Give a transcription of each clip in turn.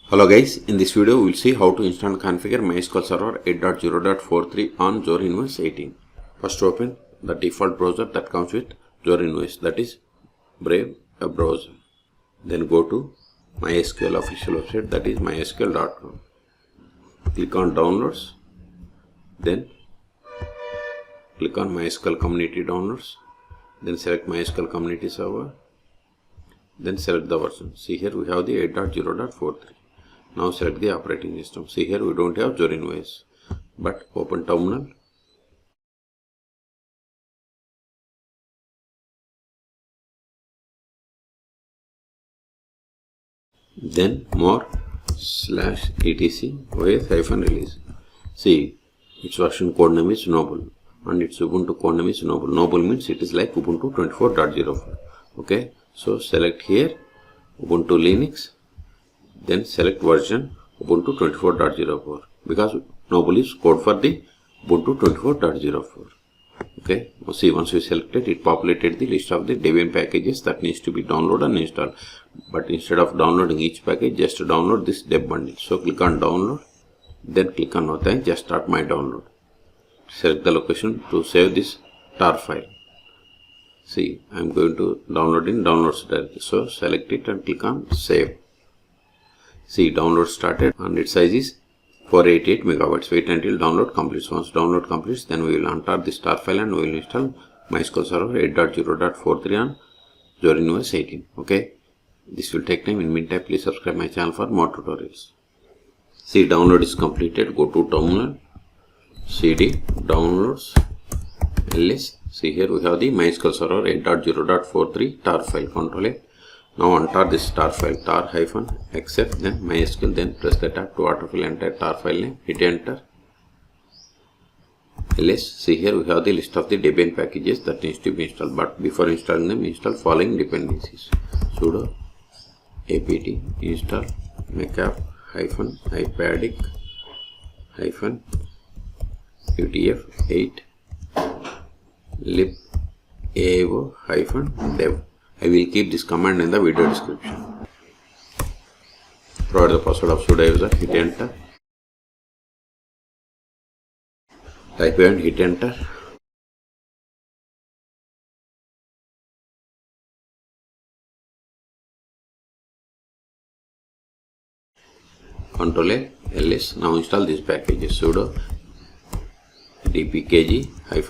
Hello guys, in this video we will see how to install and configure MySQL Server 8.0.43 on Zorin OS 18. First open the default browser that comes with Zorin OS, that is Brave web browser. Then go to MySQL official website, that is mysql.com. Click on downloads, then click on MySQL community downloads, then select MySQL community server, then select the version. See here we have the 8.0.43. Now select the operating system. See here we don't have Zorin OS, but open terminal. Then more /etc OS-release. See, its version code name is Noble and its Ubuntu code name is Noble. Noble means it is like Ubuntu 24.04. Okay, so select here Ubuntu Linux, then select version Ubuntu 24.04 because Noble is code for the Ubuntu 24.04. Okay, see, once you selected, it populated the list of the Debian packages that needs to be downloaded and installed. But instead of downloading each package, just download this deb bundle. So click on download, then click on no thanks, just start my download. Select the location to save this tar file. See, I am going to download in downloads directory. So select it and click on save. See, download started and its size is 488 megabytes. Wait until download completes. Once download completes, then we will untar the star file and we will install MySQL Server 8.0.43 on Zorin OS 18. Okay, this will take time. In meantime, please subscribe my channel for more tutorials. See, download is completed. Go to terminal, cd downloads ls. See here we have the MySQL Server 8.0.43 tar file. Control A. Now untar this tar file, tar-exec, then MySQL, then press the tab to autofill entire tar file name, hit enter. ls. See here we have the list of the Debian packages that needs to be installed, but before installing them, install following dependencies. Sudo apt install macap-ipadic utf8 libao-dev. I will keep this command in the video description. Provide the password of sudo user, hit enter. Type and hit enter. Control A, ls. Now install these packages. Sudo dpkg-i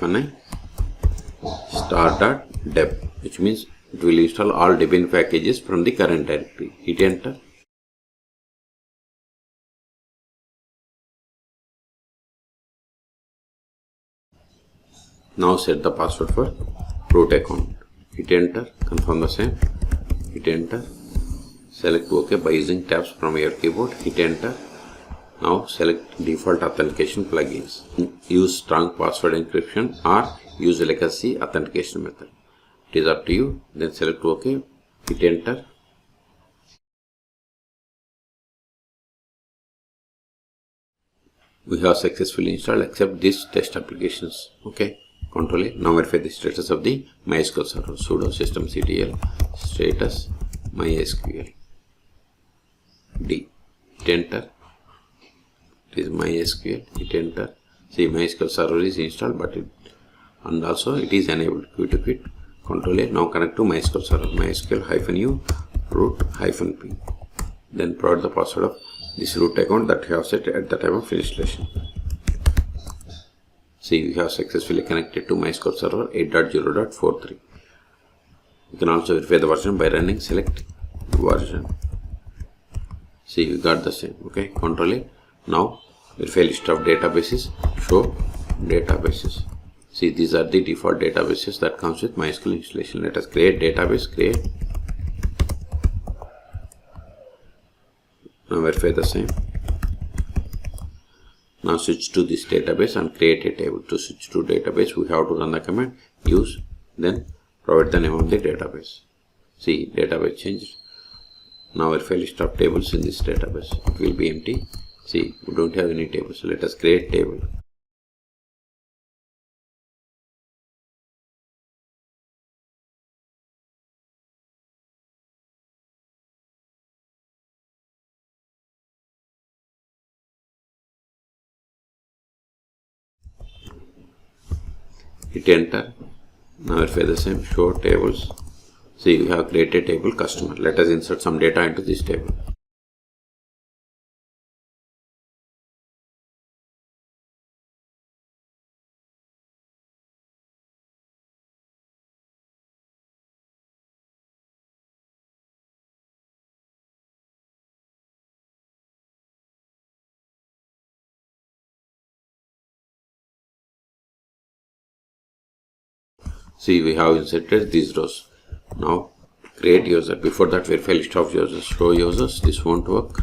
star.deb, which means it will install all Debian packages from the current directory. Hit enter. Now set the password for root account. Hit enter. Confirm the same. Hit enter. Select OK by using tabs from your keyboard. Hit enter. Now select default authentication plugins. Use strong password encryption or use legacy authentication method. It is up to you. Then select OK. Hit enter. We have successfully installed except these test applications. Okay. Control A. Now verify the status of the MySQL server. Sudo systemctl status MySQL D. Hit enter. It is MySQL. Hit enter. See, MySQL server is installed, but and also it is enabled. Quit. Control A. Now connect to MySQL server. MySQL-u root-p. Then provide the password of this root account that you have set at the time of installation. See, we have successfully connected to MySQL Server 8.0.43. You can also verify the version by running select version. See, we got the same. Okay, Control A. Now verify list of databases. Show databases. See, these are the default databases that comes with MySQL installation. Let us create database. Create. Now verify the same. Now switch to this database and create a table. To switch to database, we have to run the command use, then provide the name of the database. See, database changed. Now verify list of tables in this database. It will be empty. See, we don't have any tables. So let us create table. hit enter. Now verify the same, show tables. See, we have created table customer. Let us insert some data into this table. See, we have inserted these rows. Now create user. Before that, verify list of users. Show users. This won't work,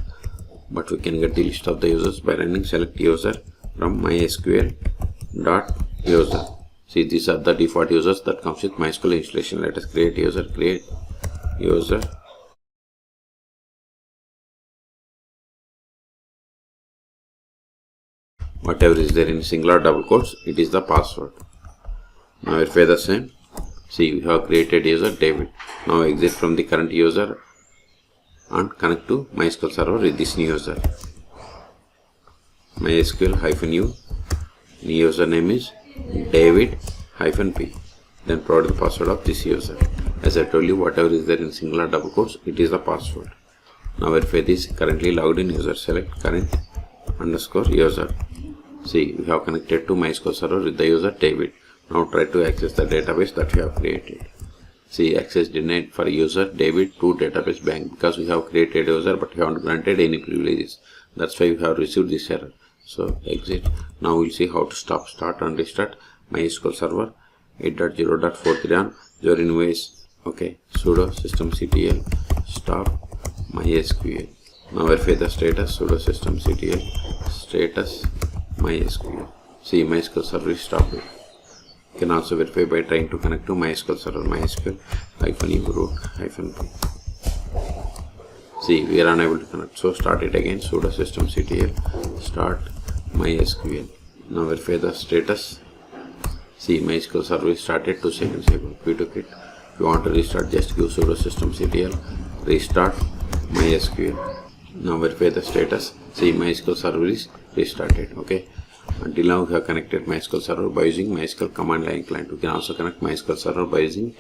but we can get the list of the users by running select user from MySQL .user. See, these are the default users that comes with MySQL installation. Let us create user. Create user. Whatever is there in singular double quotes, it is the password. Now verify the same. See, we have created user David. Now exit from the current user and connect to MySQL server with this new user. MySQL-u. New username is David-p. Then provide the password of this user. As I told you, whatever is there in singular double quotes, it is the password. Now verify this currently logged in user. Select current underscore user. See, we have connected to MySQL server with the user David. Now try to access the database that we have created. See, access denied for user David to database bank because we have created user but we haven't granted any privileges. That's why we have received this error. So exit. Now we'll see how to start and restart MySQL server 8.0.43 on Zorin OS. Okay, sudo systemctl stop MySQL. Now verify the status. Sudo systemctl status MySQL. See, MySQL server is stopped. You can also verify by trying to connect to MySQL server. MySQL-u root -p. See, we are unable to connect. So start it again. Sudo systemctl start MySQL. Now verify the status. See, MySQL server is started 2 seconds ago. We took it. If you want to restart, just give sudo systemctl restart MySQL. Now verify the status. See, MySQL server is restarted. Okay. Until now, we have connected MySQL server by using MySQL command line client. We can also connect MySQL server by using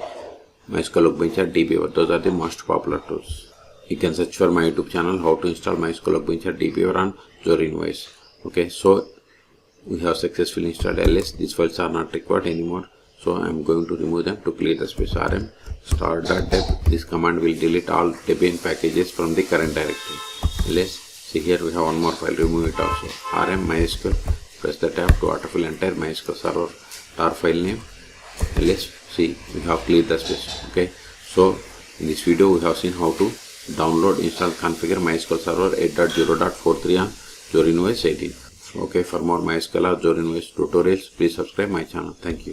MySQL Workbench DBA. Those are the most popular tools. You can search for my YouTube channel how to install MySQL Workbench DBA on Zorin OS. Okay, so we have successfully installed ls. These files are not required anymore. So I am going to remove them to clear the space. rm start.deb. This command will delete all Debian packages from the current directory. ls. See, here we have one more file. Remove it also. rm MySQL. Press the tab to autofill entire MySQL server tar file name. ls. See, we have cleared the space. Okay, so in this video we have seen how to download, install, configure MySQL server 8.0.43 on Zorin OS 18. Okay, for more MySQL or Zorin OS tutorials, please subscribe my channel. Thank you.